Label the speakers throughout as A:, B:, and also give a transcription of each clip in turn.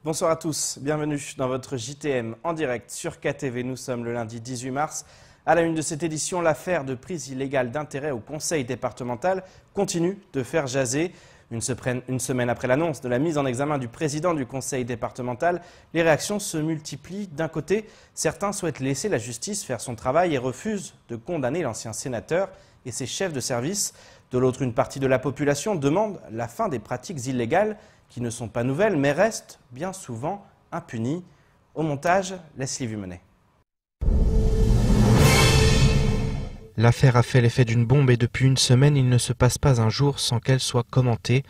A: Bonsoir à tous, bienvenue dans votre JTM en direct sur KTV. Nous sommes le lundi 18 mars. À la une de cette édition, l'affaire de prise illégale d'intérêt au conseil départemental continue de faire jaser. Une semaine après l'annonce de la mise en examen du président du conseil départemental, les réactions se multiplient. D'un côté, certains souhaitent laisser la justice faire son travail et refusent de condamner l'ancien sénateur et ses chefs de service. De l'autre, une partie de la population demande la fin des pratiques illégales qui ne sont pas nouvelles mais restent bien souvent impunies. Au montage, Leslie Vumenet.
B: L'affaire a fait l'effet d'une bombe et depuis une semaine, il ne se passe pas un jour sans qu'elle soit commentée.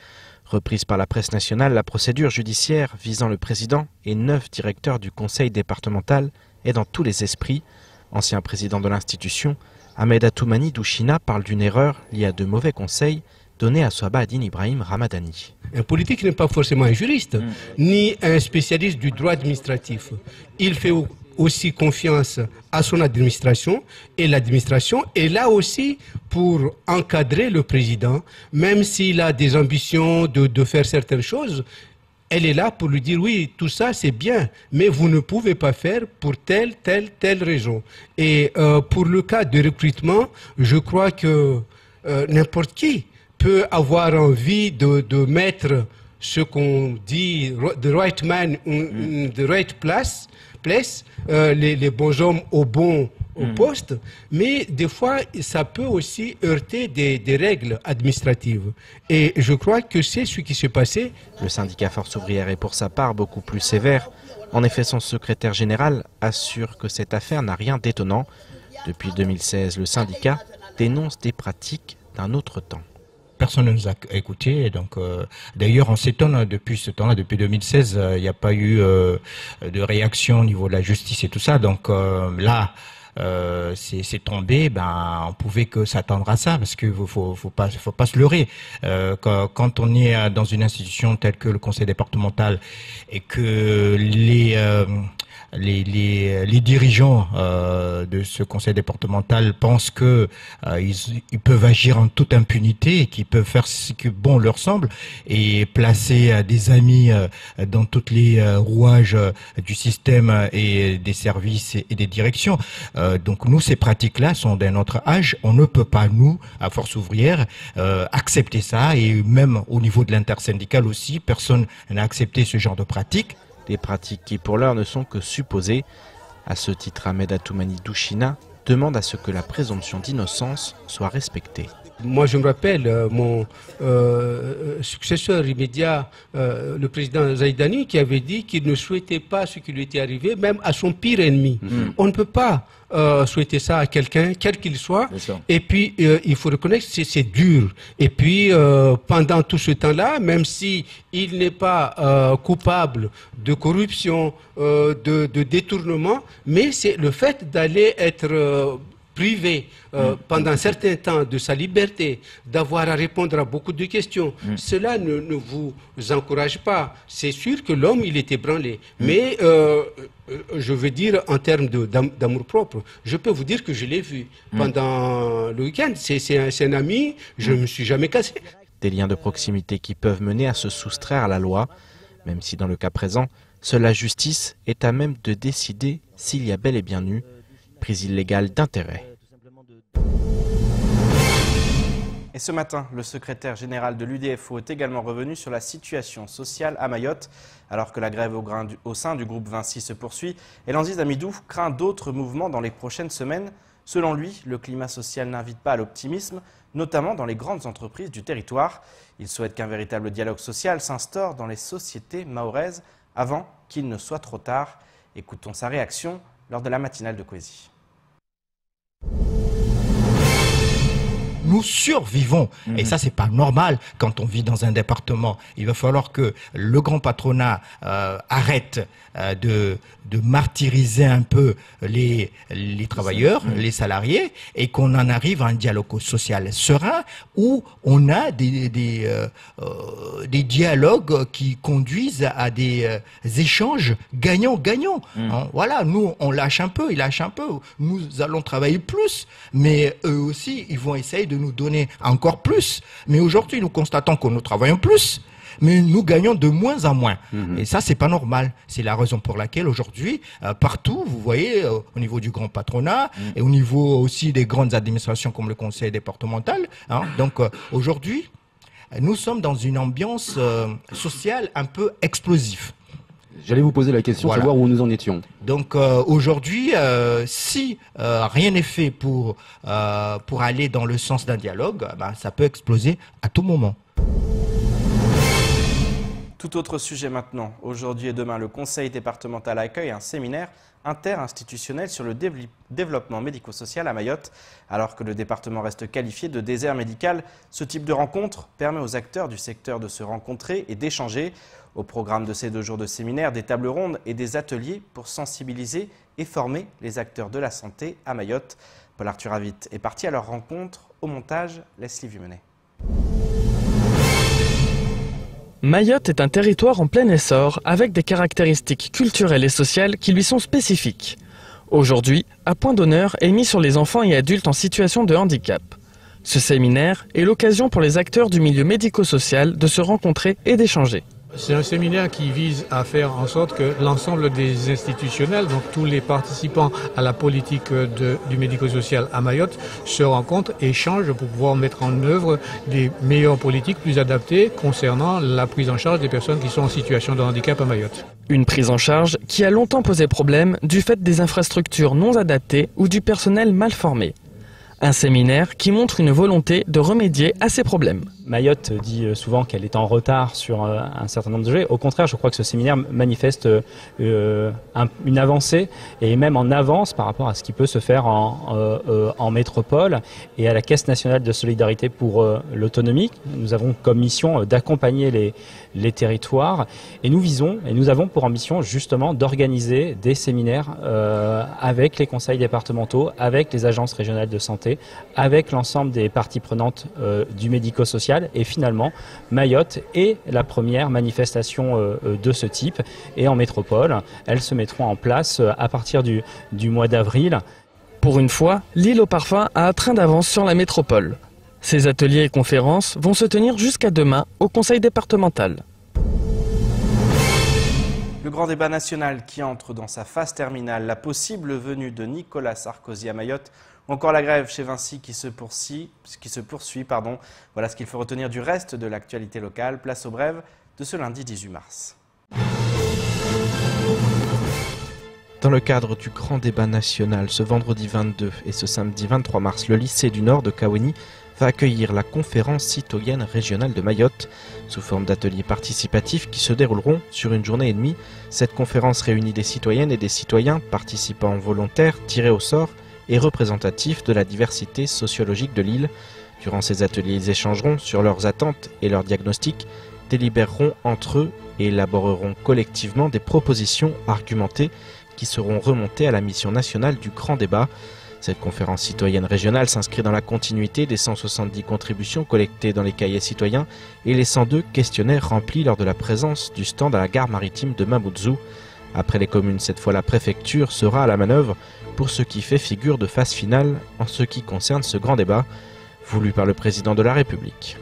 B: Reprise par la presse nationale, la procédure judiciaire visant le président et 9 directeurs du conseil départemental est dans tous les esprits. Ancien président de l'institution, Ahmed Atoumani Douchina parle d'une erreur liée à de mauvais conseils donnés à Swabha-Ad-Din Ibrahim Ramadani.
C: Un politique n'est pas forcément un juriste, ni un spécialiste du droit administratif. Il fait aussi confiance à son administration et l'administration est là aussi pour encadrer le président, même s'il a des ambitions de faire certaines choses. Elle est là pour lui dire oui, tout ça c'est bien, mais vous ne pouvez pas faire pour telle raison. Et pour le cas de recrutement, je crois que n'importe qui peut avoir envie de mettre ce qu'on dit the right man in the right place, les bons hommes au poste, mais des fois ça peut aussi heurter des règles administratives. Et je crois que c'est ce qui s'est passé.
B: Le syndicat Force ouvrière est pour sa part beaucoup plus sévère. En effet, son secrétaire général assure que cette affaire n'a rien d'étonnant. Depuis 2016, le syndicat dénonce des pratiques d'un autre temps.
D: Personne ne nous a écoutés, donc d'ailleurs on s'étonne depuis ce temps-là, depuis 2016, il n'y a pas eu de réaction au niveau de la justice et tout ça, donc là c'est tombé, on pouvait que s'attendre à ça, parce que faut pas se leurrer. Quand on est dans une institution telle que le conseil départemental et que les dirigeants de ce conseil départemental pensent que ils peuvent agir en toute impunité et qu'ils peuvent faire ce que bon leur semble et placer des amis dans toutes les rouages du système et des services et des directions. Donc nous, ces pratiques-là sont d'un autre âge. On ne peut pas, nous, à Force ouvrière, accepter ça, et même au niveau de l'intersyndicale aussi, personne n'a accepté ce genre de pratiques.
B: Des pratiques qui pour l'heure ne sont que supposées. À ce titre, Ahmed Atoumani Douchina demande à ce que la présomption d'innocence soit respectée.
C: Moi, je me rappelle mon successeur immédiat, le président Zaïdani, qui avait dit qu'il ne souhaitait pas ce qui lui était arrivé, même à son pire ennemi. On ne peut pas souhaiter ça à quelqu'un, quel qu'il soit. Et puis, il faut reconnaître que c'est dur. Et puis, pendant tout ce temps-là, même si il n'est pas coupable de corruption, de détournement, mais c'est le fait d'aller être privé pendant un certain temps de sa liberté, d'avoir à répondre à beaucoup de questions, cela ne vous encourage pas. C'est sûr que l'homme, il est ébranlé. Mais je veux dire, en termes d'amour-propre, je peux vous dire que je l'ai vu pendant le week-end. C'est un ami, je ne me suis jamais cassé.
B: Des liens de proximité qui peuvent mener à se soustraire à la loi, même si dans le cas présent, seule la justice est à même de décider s'il y a bel et bien eu prise illégale d'intérêt.
A: Et ce matin, le secrétaire général de l'UDFO est également revenu sur la situation sociale à Mayotte. Alors que la grève au sein du groupe Vinci se poursuit, Elandise Amidou craint d'autres mouvements dans les prochaines semaines. Selon lui, le climat social n'invite pas à l'optimisme, notamment dans les grandes entreprises du territoire. Il souhaite qu'un véritable dialogue social s'instaure dans les sociétés mahoraises avant qu'il ne soit trop tard. Écoutons sa réaction lors de la matinale de Kwesi.
D: Nous survivons. Et ça, c'est pas normal quand on vit dans un département. Il va falloir que le grand patronat arrête de martyriser un peu les travailleurs, les salariés, et qu'on en arrive à un dialogue social serein où on a des dialogues qui conduisent à des échanges gagnant-gagnant. Voilà, nous, on lâche un peu, ils lâchent un peu. Nous allons travailler plus, mais eux aussi, ils vont essayer de nous donner encore plus. Mais aujourd'hui, nous constatons que nous travaillons plus, mais nous gagnons de moins en moins. Et ça, c'est pas normal. C'est la raison pour laquelle aujourd'hui, partout, vous voyez, au niveau du grand patronat et au niveau aussi des grandes administrations comme le conseil départemental, hein, donc aujourd'hui, nous sommes dans une ambiance sociale un peu explosive.
E: J'allais vous poser la question,
D: Voilà.
E: savoir où nous en étions.
D: Donc aujourd'hui, si rien n'est fait pour aller dans le sens d'un dialogue, ça peut exploser à tout moment.
A: Tout autre sujet maintenant. Aujourd'hui et demain, le conseil départemental accueille un séminaire interinstitutionnel sur le développement médico-social à Mayotte. Alors que le département reste qualifié de désert médical, ce type de rencontre permet aux acteurs du secteur de se rencontrer et d'échanger. Au programme de ces 2 jours de séminaire, des tables rondes et des ateliers pour sensibiliser et former les acteurs de la santé à Mayotte. Paul-Arthur Avit est parti à leur rencontre. Au montage, Leslie Vumenet.
F: Mayotte est un territoire en plein essor avec des caractéristiques culturelles et sociales qui lui sont spécifiques. Aujourd'hui, un point d'honneur est mis sur les enfants et adultes en situation de handicap. Ce séminaire est l'occasion pour les acteurs du milieu médico-social de se rencontrer et d'échanger.
G: C'est un séminaire qui vise à faire en sorte que l'ensemble des institutionnels, donc tous les participants à la politique du médico-social à Mayotte, se rencontrent, échangent pour pouvoir mettre en œuvre des meilleures politiques plus adaptées concernant la prise en charge des personnes qui sont en situation de handicap à Mayotte.
F: Une prise en charge qui a longtemps posé problème du fait des infrastructures non adaptées ou du personnel mal formé. Un séminaire qui montre une volonté de remédier à ces problèmes.
H: Mayotte dit souvent qu'elle est en retard sur un certain nombre de sujets. Au contraire, je crois que ce séminaire manifeste une avancée et même en avance par rapport à ce qui peut se faire en métropole et à la Caisse nationale de solidarité pour l'autonomie. Nous avons comme mission d'accompagner les territoires et nous avons pour ambition justement d'organiser des séminaires avec les conseils départementaux, avec les agences régionales de santé, avec l'ensemble des parties prenantes du médico-social. Et finalement, Mayotte est la première manifestation de ce type. Et en métropole, elles se mettront en place à partir du mois d'avril.
F: Pour une fois, l'île au parfum a un train d'avance sur la métropole. Ces ateliers et conférences vont se tenir jusqu'à demain au conseil départemental.
A: Le grand débat national qui entre dans sa phase terminale, la possible venue de Nicolas Sarkozy à Mayotte, ou encore la grève chez Vinci qui se poursuit. Voilà ce qu'il faut retenir du reste de l'actualité locale. Place aux brèves de ce lundi 18 mars.
B: Dans le cadre du grand débat national, ce vendredi 22 et ce samedi 23 mars, le lycée du Nord de Kaweni va accueillir la conférence citoyenne régionale de Mayotte sous forme d'ateliers participatifs qui se dérouleront sur une journée et demie. Cette conférence réunit des citoyennes et des citoyens, participants volontaires, tirés au sort et représentatifs de la diversité sociologique de l'île. Durant ces ateliers, ils échangeront sur leurs attentes et leurs diagnostics, délibéreront entre eux et élaboreront collectivement des propositions argumentées qui seront remontées à la mission nationale du grand débat. Cette conférence citoyenne régionale s'inscrit dans la continuité des 170 contributions collectées dans les cahiers citoyens et les 102 questionnaires remplis lors de la présence du stand à la gare maritime de Mamoudzou. Après les communes, cette fois la préfecture sera à la manœuvre pour ce qui fait figure de phase finale en ce qui concerne ce grand débat voulu par le président de la République.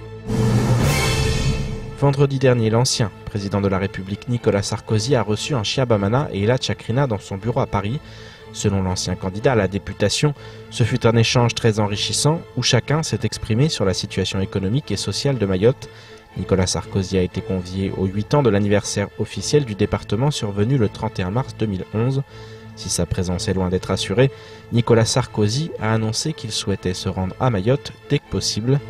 B: Vendredi dernier, l'ancien président de la République Nicolas Sarkozy a reçu un Chia Bamana et Ela Chakrina dans son bureau à Paris. Selon l'ancien candidat à la députation, ce fut un échange très enrichissant où chacun s'est exprimé sur la situation économique et sociale de Mayotte. Nicolas Sarkozy a été convié aux 8 ans de l'anniversaire officiel du département survenu le 31 mars 2011. Si sa présence est loin d'être assurée, Nicolas Sarkozy a annoncé qu'il souhaitait se rendre à Mayotte dès que possible.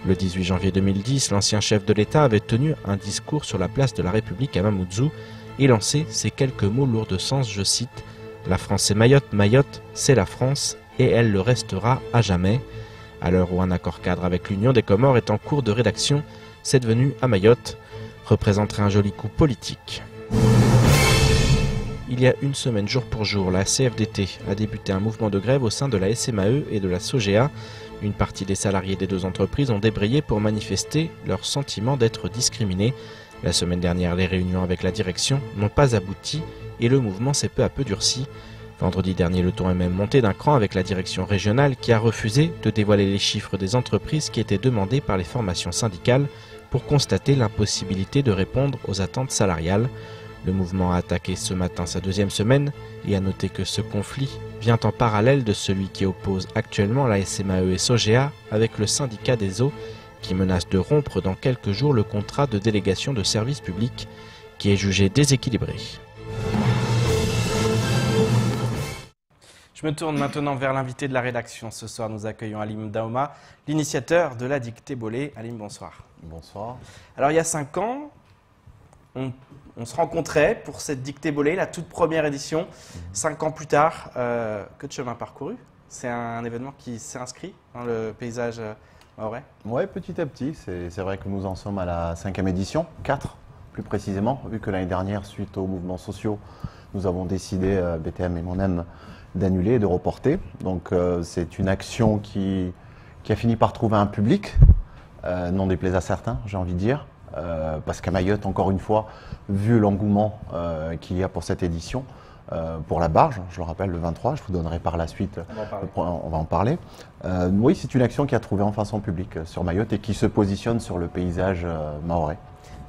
B: Le 18 janvier 2010, l'ancien chef de l'État avait tenu un discours sur la place de la République à Mamoudzou et lancé ces quelques mots lourds de sens, je cite « La France c'est Mayotte, Mayotte c'est la France et elle le restera à jamais ». À l'heure où un accord cadre avec l'Union des Comores est en cours de rédaction, cette venue à Mayotte représenterait un joli coup politique. Il y a une semaine, jour pour jour, la CFDT a débuté un mouvement de grève au sein de la SMAE et de la SOGEA. Une partie des salariés des deux entreprises ont débrayé pour manifester leur sentiment d'être discriminés. La semaine dernière, les réunions avec la direction n'ont pas abouti et le mouvement s'est peu à peu durci. Vendredi dernier, le ton est même monté d'un cran avec la direction régionale qui a refusé de dévoiler les chiffres des entreprises qui étaient demandées par les formations syndicales pour constater l'impossibilité de répondre aux attentes salariales. Le mouvement a attaqué ce matin sa 2e semaine et a noté que ce conflit vient en parallèle de celui qui oppose actuellement la SMAE et Sogea avec le syndicat des eaux qui menace de rompre dans quelques jours le contrat de délégation de service public qui est jugé déséquilibré.
A: Je me tourne maintenant vers l'invité de la rédaction. Ce soir, nous accueillons Halim Daouma, l'initiateur de la dictée Bollé. Halim, bonsoir.
I: Bonsoir.
A: Alors, il y a 5 ans, on se rencontrait pour cette dictée Bollé, la toute première édition. 5 ans plus tard, que de chemin parcouru. C'est un événement qui s'est inscrit dans le paysage mahorais.
I: Oui, petit à petit. C'est vrai que nous en sommes à la 5e édition, 4 plus précisément, vu que l'année dernière, suite aux mouvements sociaux, nous avons décidé, BTM et Monem, d'annuler et de reporter. Donc c'est une action qui a fini par trouver un public, non déplaise à certains, j'ai envie de dire, parce qu'à Mayotte, encore une fois, vu l'engouement qu'il y a pour cette édition, pour la barge, je le rappelle, le 23, je vous donnerai par la suite, on va en parler. Oui, c'est une action qui a trouvé enfin son public sur Mayotte et qui se positionne sur le paysage mahorais.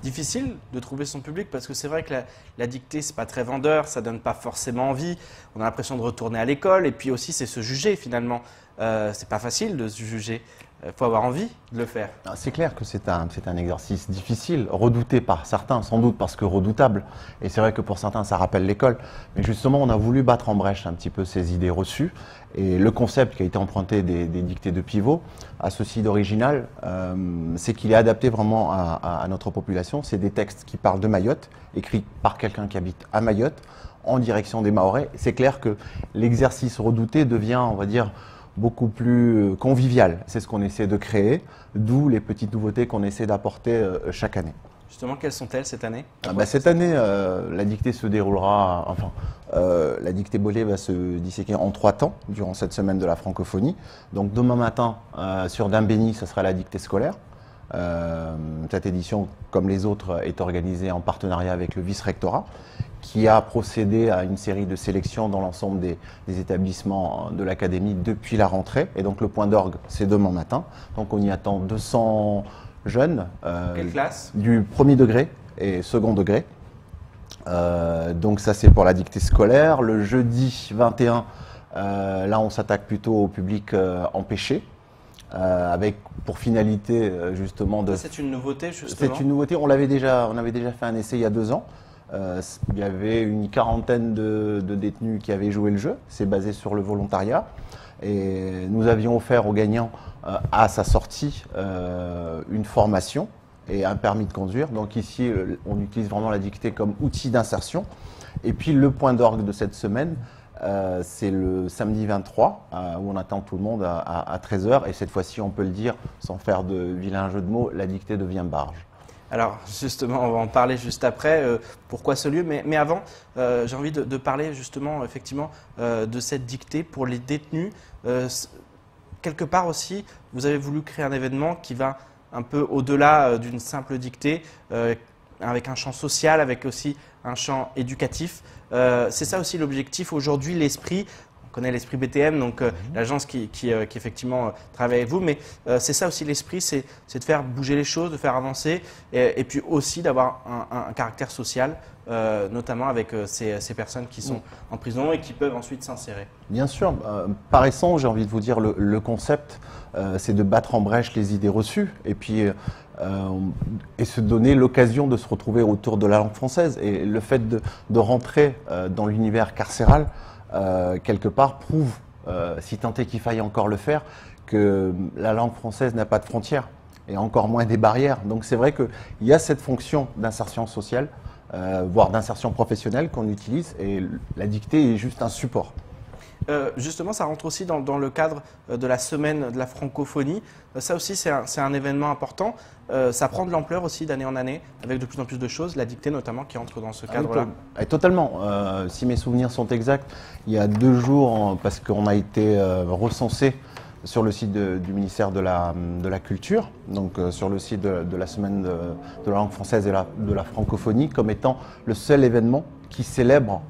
A: Difficile de trouver son public parce que c'est vrai que la dictée, c'est pas très vendeur, ça donne pas forcément envie. On a l'impression de retourner à l'école et puis aussi c'est se juger finalement. C'est pas facile de se juger. Il faut avoir envie de le faire.
I: C'est clair que c'est un exercice difficile, redouté par certains, sans doute parce que redoutable. Et c'est vrai que pour certains, ça rappelle l'école. Mais justement, on a voulu battre en brèche un petit peu ces idées reçues. Et le concept qui a été emprunté des dictées de pivot, à ceci d'original, c'est qu'il est adapté vraiment à notre population. C'est des textes qui parlent de Mayotte, écrits par quelqu'un qui habite à Mayotte, en direction des Mahorais. C'est clair que l'exercice redouté devient, on va dire, beaucoup plus convivial. C'est ce qu'on essaie de créer, d'où les petites nouveautés qu'on essaie d'apporter chaque année.
A: Justement, quelles sont-elles cette année?
I: Cette année, la dictée se déroulera, la dictée Bollé va se disséquer en 3 temps durant cette semaine de la francophonie. Donc demain matin, sur Dambéni, ce sera la dictée scolaire. Cette édition, comme les autres, est organisée en partenariat avec le vice-rectorat, qui a procédé à une série de sélections dans l'ensemble des établissements de l'académie depuis la rentrée. Et donc le point d'orgue, c'est demain matin. Donc on y attend 200 jeunes.
A: Quelle classe?
I: Du premier degré et second degré. Donc ça c'est pour la dictée scolaire. Le jeudi 21, là on s'attaque plutôt au public empêché. Avec pour finalité justement de...
A: C'est une nouveauté justement?
I: C'est une nouveauté, on avait déjà fait un essai il y a 2 ans. Il y avait une quarantaine de détenus qui avaient joué le jeu, c'est basé sur le volontariat. Et nous avions offert aux gagnants à sa sortie une formation et un permis de conduire. Donc ici, on utilise vraiment la dictée comme outil d'insertion. Et puis le point d'orgue de cette semaine, c'est le samedi 23, où on attend tout le monde à 13 h. Et cette fois-ci, on peut le dire, sans faire de vilain jeu de mots, la dictée devient barge.
A: Alors justement, on va en parler juste après, pourquoi ce lieu, mais avant, j'ai envie de parler justement, effectivement, de cette dictée pour les détenus. Quelque part aussi, vous avez voulu créer un événement qui va un peu au-delà d'une simple dictée, avec un champ social, avec aussi un champ éducatif. C'est ça aussi l'objectif aujourd'hui, l'esprit. On connaît l'esprit BTM, donc l'agence qui effectivement travaille avec vous, mais c'est ça aussi l'esprit, c'est de faire bouger les choses, de faire avancer, et puis aussi d'avoir un caractère social, notamment avec ces personnes qui sont en prison et qui peuvent ensuite s'insérer.
I: Bien sûr, par essence, j'ai envie de vous dire, le concept, c'est de battre en brèche les idées reçues, et puis et se donner l'occasion de se retrouver autour de la langue française. Et le fait de rentrer dans l'univers carcéral, quelque part, prouve, si tant est qu'il faille encore le faire, que la langue française n'a pas de frontières, et encore moins des barrières. Donc c'est vrai qu'il y a cette fonction d'insertion sociale, voire d'insertion professionnelle qu'on utilise, et la dictée est juste un support.
A: Justement, ça rentre aussi dans le cadre de la semaine de la francophonie. Ça aussi, c'est un événement important. Ça prend de l'ampleur aussi d'année en année, avec de plus en plus de choses, la dictée notamment qui entre dans ce cadre-là.
I: Totalement. Si mes souvenirs sont exacts, il y a 2 jours, parce qu'on a été recensé sur le site du ministère de la Culture, donc sur le site de la semaine de la langue française et de la francophonie, comme étant le seul événement qui célèbre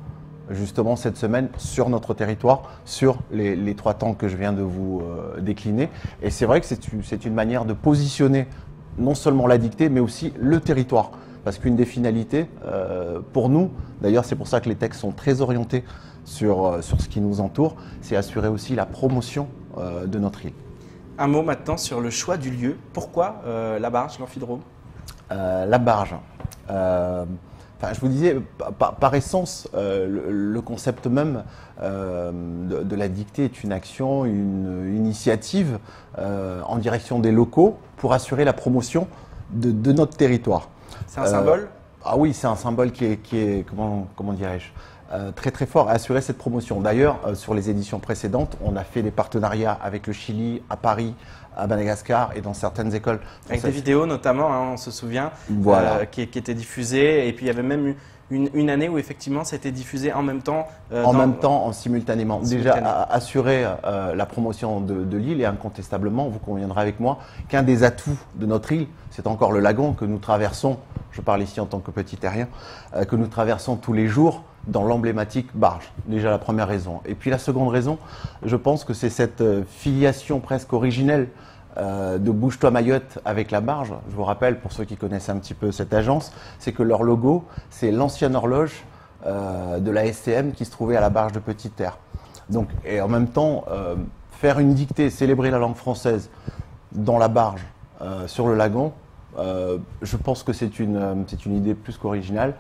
I: justement cette semaine sur notre territoire, sur les 3 temps que je viens de vous décliner. Et c'est vrai que c'est une manière de positionner non seulement la dictée, mais aussi le territoire. Parce qu'une des finalités, pour nous, d'ailleurs c'est pour ça que les textes sont très orientés sur ce qui nous entoure, c'est assurer aussi la promotion de notre île.
A: Un mot maintenant sur le choix du lieu. Pourquoi la barge, l'amphidrome?
I: La barge. Je vous disais, par essence, le concept même de la dictée est une action, une initiative en direction des locaux pour assurer la promotion de notre territoire.
A: C'est un symbole?
I: Ah oui, c'est un symbole qui est comment dirais-je, très très fort à assurer cette promotion. D'ailleurs, sur les éditions précédentes, on a fait des partenariats avec le Chili, à Paris, à Madagascar et dans certaines écoles françaises.
A: Avec des vidéos notamment, hein, on se souvient,
I: voilà.
A: Qui étaient diffusées. Et puis il y avait même une année où effectivement c'était diffusé en même temps.
I: Simultanément. Déjà, assurer la promotion de l'île, et incontestablement, vous conviendrez avec moi, qu'un des atouts de notre île, c'est encore le lagon que nous traversons, je parle ici en tant que petit terrien, que nous traversons tous les jours dans l'emblématique barge. Déjà la première raison. Et puis la seconde raison, je pense que c'est cette filiation presque originelle de Bouge-toi Mayotte avec la barge. Je vous rappelle, pour ceux qui connaissent un petit peu cette agence, c'est que leur logo, c'est l'ancienne horloge de la STM qui se trouvait à la barge de Petite-Terre. Donc, et en même temps, faire une dictée, célébrer la langue française dans la barge, sur le lagon, je pense que c'est une idée plus qu'originale,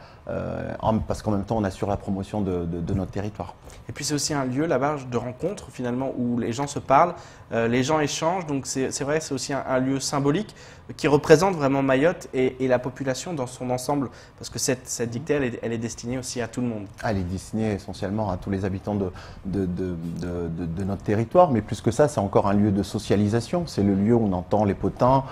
I: parce qu'en même temps on assure la promotion de notre territoire.
A: Et puis c'est aussi un lieu, la barge, de rencontre finalement, où les gens se parlent, les gens échangent, donc c'est vrai, c'est aussi un lieu symbolique qui représente vraiment Mayotte et la population dans son ensemble, parce que cette dictée, elle est destinée aussi à tout le monde.
I: Elle est destinée essentiellement à tous les habitants de notre territoire, mais plus que ça, c'est encore un lieu de socialisation, c'est le lieu où on entend les potins,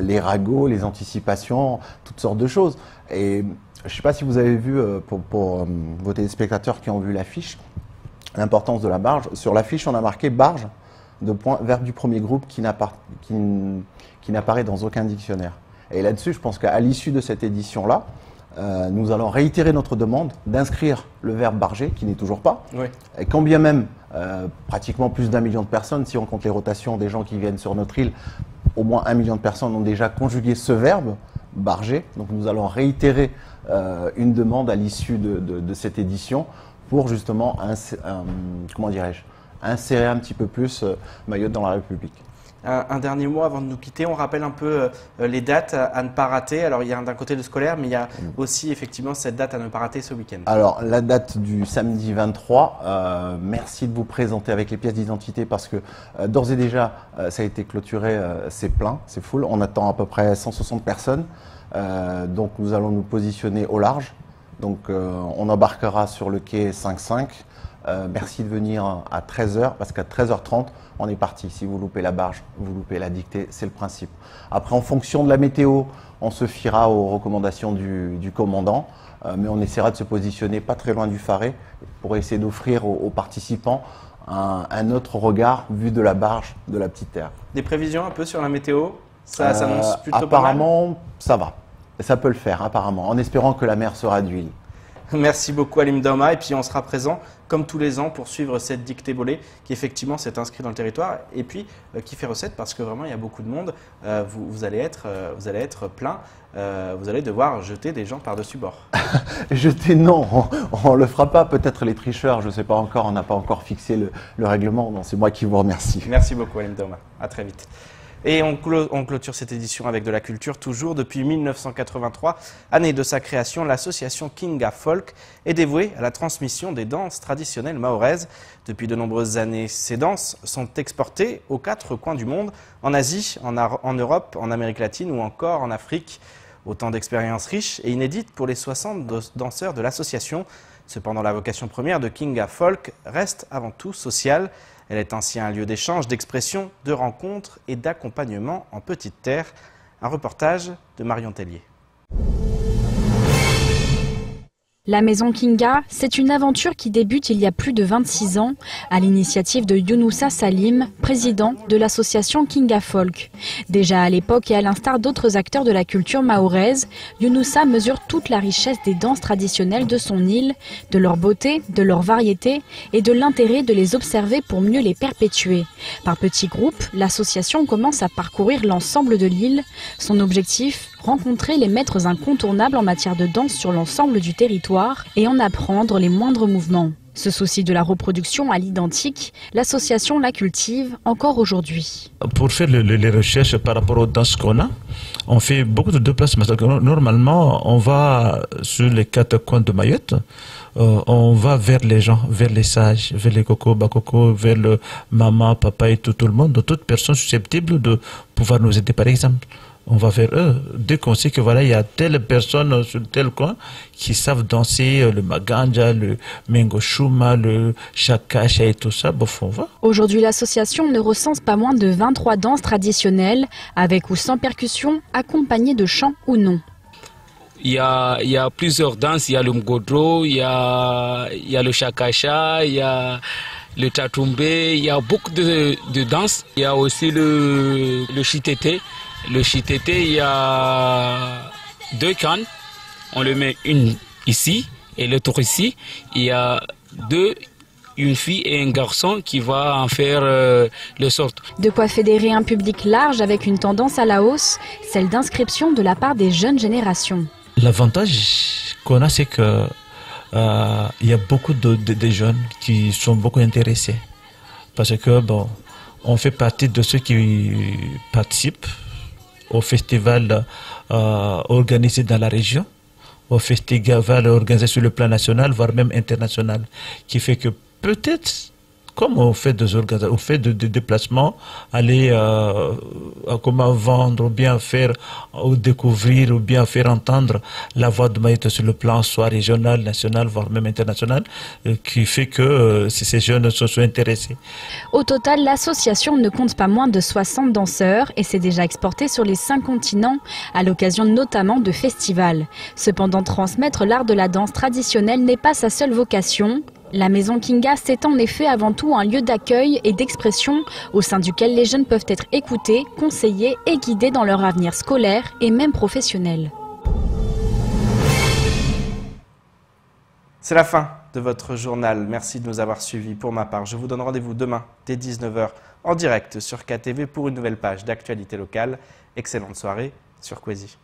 I: les ragots, les anticipations, toutes sortes de choses. Et je ne sais pas si vous avez vu, pour vos téléspectateurs qui ont vu l'affiche, l'importance de la barge. Sur l'affiche, on a marqué barge, verbe du premier groupe qui n'apparaît dans aucun dictionnaire. Et là-dessus, je pense qu'à l'issue de cette édition-là, nous allons réitérer notre demande d'inscrire le verbe barger, qui n'est toujours pas.
A: Oui.
I: Et quand bien même, pratiquement plus d'1 million de personnes, si on compte les rotations des gens qui viennent sur notre île, au moins 1 million de personnes ont déjà conjugué ce verbe, barger. Donc nous allons réitérer une demande à l'issue de cette édition pour justement insérer un petit peu plus Mayotte dans la République.
A: Un dernier mot avant de nous quitter, on rappelle un peu les dates à ne pas rater. Alors il y a d'un côté le scolaire, mais il y a aussi effectivement cette date à ne pas rater ce week-end.
I: Alors la date du samedi 23, merci de vous présenter avec les pièces d'identité parce que d'ores et déjà ça a été clôturé, c'est plein, c'est full. On attend à peu près 160 personnes, donc nous allons nous positionner au large. Donc on embarquera sur le quai 5-5. Merci de venir à 13h parce qu'à 13h30 on est parti. Si vous loupez la barge, vous loupez la dictée, c'est le principe. Après, en fonction de la météo, on se fiera aux recommandations du commandant, mais on essaiera de se positionner pas très loin du Faré pour essayer d'offrir aux participants un autre regard vu de la barge de la Petite Terre.
A: Des prévisions un peu sur la météo? Ça s'annonce plutôt
I: apparemment,
A: pas mal.
I: Ça va. Ça peut le faire, apparemment, en espérant que la mer sera d'huile.
A: Merci beaucoup Alim Daoma, et puis on sera présent comme tous les ans pour suivre cette dictée bolée qui effectivement s'est inscrite dans le territoire et puis qui fait recette parce que vraiment il y a beaucoup de monde, vous allez être plein, vous allez devoir jeter des gens par-dessus bord.
I: Jeter non, on le fera pas, peut-être les tricheurs, je ne sais pas encore, on n'a pas encore fixé le règlement, non, c'est moi qui vous remercie.
A: Merci beaucoup Alim Daoma, à très vite. Et on clôture cette édition avec de la culture toujours. Depuis 1983, année de sa création, l'association Kinga Folk est dévouée à la transmission des danses traditionnelles mahoraises. Depuis de nombreuses années, ces danses sont exportées aux 4 coins du monde, en Asie, en Europe, en Amérique latine ou encore en Afrique. Autant d'expériences riches et inédites pour les 60 danseurs de l'association. Cependant, la vocation première de Kinga Folk reste avant tout sociale. Elle est ainsi un lieu d'échange, d'expression, de rencontres et d'accompagnement en Petite Terre. Un reportage de Marion Tellier.
J: La Maison Kinga, c'est une aventure qui débute il y a plus de 26 ans à l'initiative de Younoussa Salim, président de l'association Kinga Folk. Déjà à l'époque et à l'instar d'autres acteurs de la culture mahoraise, Younoussa mesure toute la richesse des danses traditionnelles de son île, de leur beauté, de leur variété et de l'intérêt de les observer pour mieux les perpétuer. Par petits groupes, l'association commence à parcourir l'ensemble de l'île. Son objectif, rencontrer les maîtres incontournables en matière de danse sur l'ensemble du territoire et en apprendre les moindres mouvements. Ce souci de la reproduction à l'identique, l'association la cultive encore aujourd'hui.
K: Pour faire les recherches par rapport aux danses qu'on a, on fait beaucoup de déplacements. Normalement, on va sur les 4 coins de Mayotte, on va vers les gens, vers les sages, vers les cocos, bakoko, vers le maman, papa et tout le monde, toute personne susceptible de pouvoir nous aider par exemple. On va vers eux. Dès qu'on sait que voilà, il y a telle personne sur tel coin qui savent danser le maganja, le mengoshuma, le shakasha et tout ça, bof, on va.
J: Aujourd'hui, l'association ne recense pas moins de 23 danses traditionnelles, avec ou sans percussion, accompagnées de chants ou non.
L: Il y a plusieurs danses, il y a le mgodro, il y a le shakasha, il y a le tatoumbe, il y a beaucoup de danses. Il y a aussi le chitete. Le chitete, il y a 2 cannes, on le met une ici et l'autre ici. Il y a une fille et un garçon qui va en faire le sort.
J: De quoi fédérer un public large avec une tendance à la hausse, celle d'inscription de la part des jeunes générations.
K: L'avantage qu'on a, c'est que il y a beaucoup de jeunes qui sont beaucoup intéressés. Parce que, bon, on fait partie de ceux qui participent au festival organisé dans la région, au festival organisé sur le plan national, voire même international, qui fait que peut-être, comme on fait des déplacements, aller comment vendre, ou bien faire ou découvrir, ou bien faire entendre la voix de Mayotte sur le plan soit régional, national, voire même international, qui fait que ces jeunes se sont intéressés.
J: Au total, l'association ne compte pas moins de 60 danseurs et s'est déjà exportée sur les 5 continents, à l'occasion notamment de festivals. Cependant, transmettre l'art de la danse traditionnelle n'est pas sa seule vocation. La Maison Kinga, c'est en effet avant tout un lieu d'accueil et d'expression au sein duquel les jeunes peuvent être écoutés, conseillés et guidés dans leur avenir scolaire et même professionnel.
A: C'est la fin de votre journal. Merci de nous avoir suivis. Pour ma part, je vous donne rendez-vous demain dès 19 h en direct sur KTV pour une nouvelle page d'actualité locale. Excellente soirée sur Kwezi.